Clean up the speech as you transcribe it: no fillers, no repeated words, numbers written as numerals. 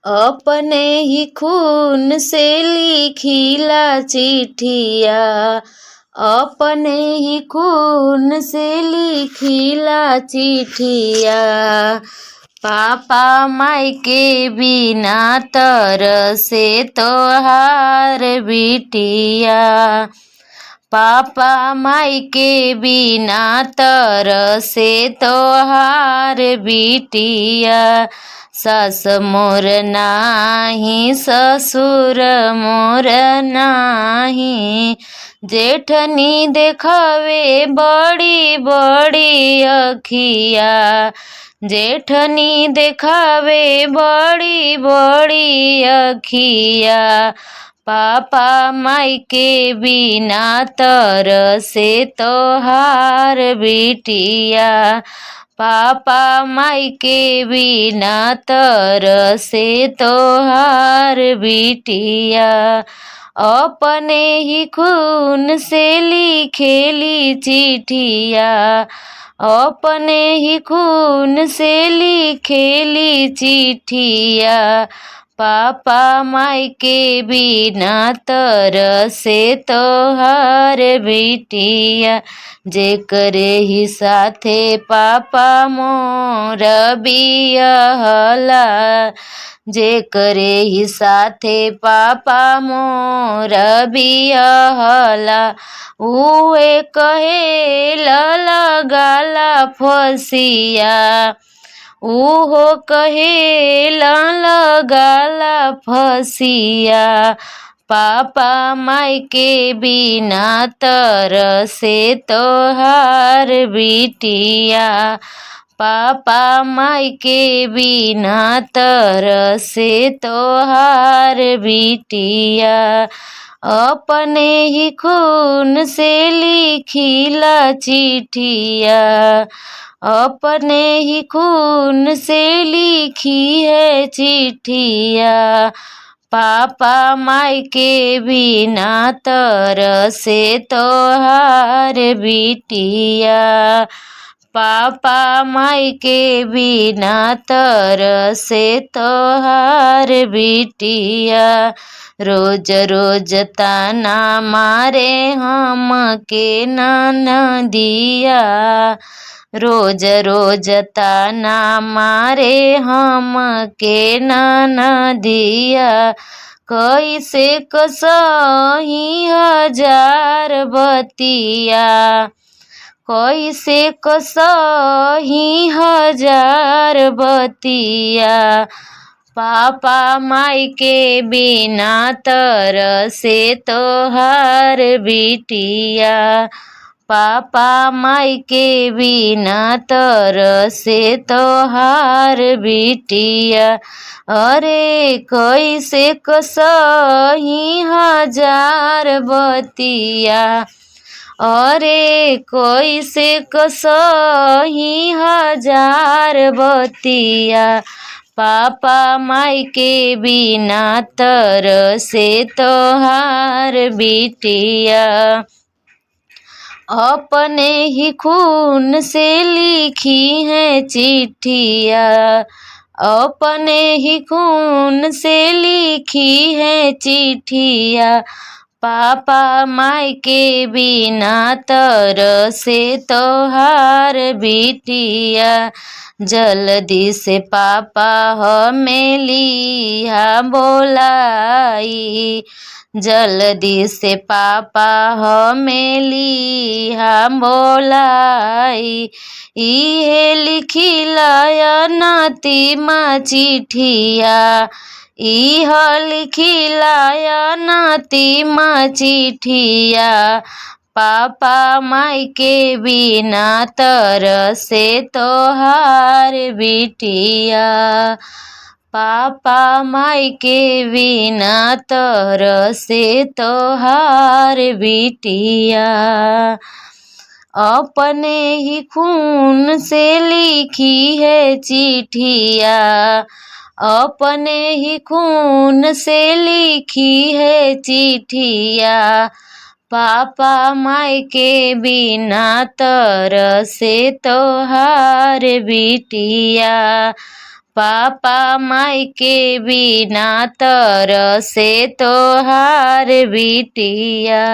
अपने ही खून से लिखिला चिट्ठिया, अपने ही खून से लिखिला चिट्ठिया। पापा माई के बिना तरसे तोहार बिटिया, पापा माई के बिना तरसे तोहार बिटिया। सास मोर नाही ससुर मोर नाही, जेठनी देखावे बड़ी बड़ी अखिया, जेठनी देखावे बड़ी बड़ी अखिया। पापा माई के बिना तरसे तोहार बिटिया, पापा माई के बिना तरसे तोहार बिटिया। अपने ही खून से लिखेली चिट्ठिया, अपने ही खून से लिखेली चिट्ठिया। पापा माई के बिना तरसे तोहार बिटिया। जेकरे ही साथे पापा मोर बियाहला, जेकरे ही साथे पापा मोर बियाहला, उहे कहे लगाला फसिया, उहो कहे लगाला फसिया। पापा माई के बिना तरसे तोहार बिटिया, पापा माई के बिना तरसे तोहार बिटिया। अपने ही खून से लिखिला चिट्ठिया, अपने ही खून से लिखी है चिट्ठिया। पापा माई के बिना तरसे तोहार बिटिया, पापा माई के बिना तरसे तोहार बिटिया। रोज रोज ताना मारे हम के ननदिया, रोज रोज ताना मारे हम के ननदिया। कैसे कसही हजार बतिया, कैसे कसही हजार बतिया। पापा माई के बिना तरसे तोहार बिटिया, पापा माई के बिना तरसे तोहार बिटिया। अरे कैसे कसही हजार बतिया, अरे कैसे कसही हजार बतिया। पापा माई के बिना तरसे तोहार बिटिया। अपने ही खून से लिखी है चिट्ठिया, अपने ही खून से लिखी है चिट्ठिया। पापा माई के बिना तरसे तोहार बिटिया। जल्दी से पापा हमें लिहा बोलाई, जल्दी से पापा हमें लिहा बोलाई। इहे लिखिला नतीमा चिट्ठिया, इह लिखिला नतीमा चिट्ठिया। पापा माई के बिना तरसे तोहार बिटिया, पापा माई के बिना तरसे तोहार बिटिया। अपने ही खून से लिखी है चिट्ठिया, अपने ही खून से लिखी है चिट्ठिया। पापा माई के बिना तरसे तोहार बिटिया, पापा माई के बिना तरसे तोहार बिटिया।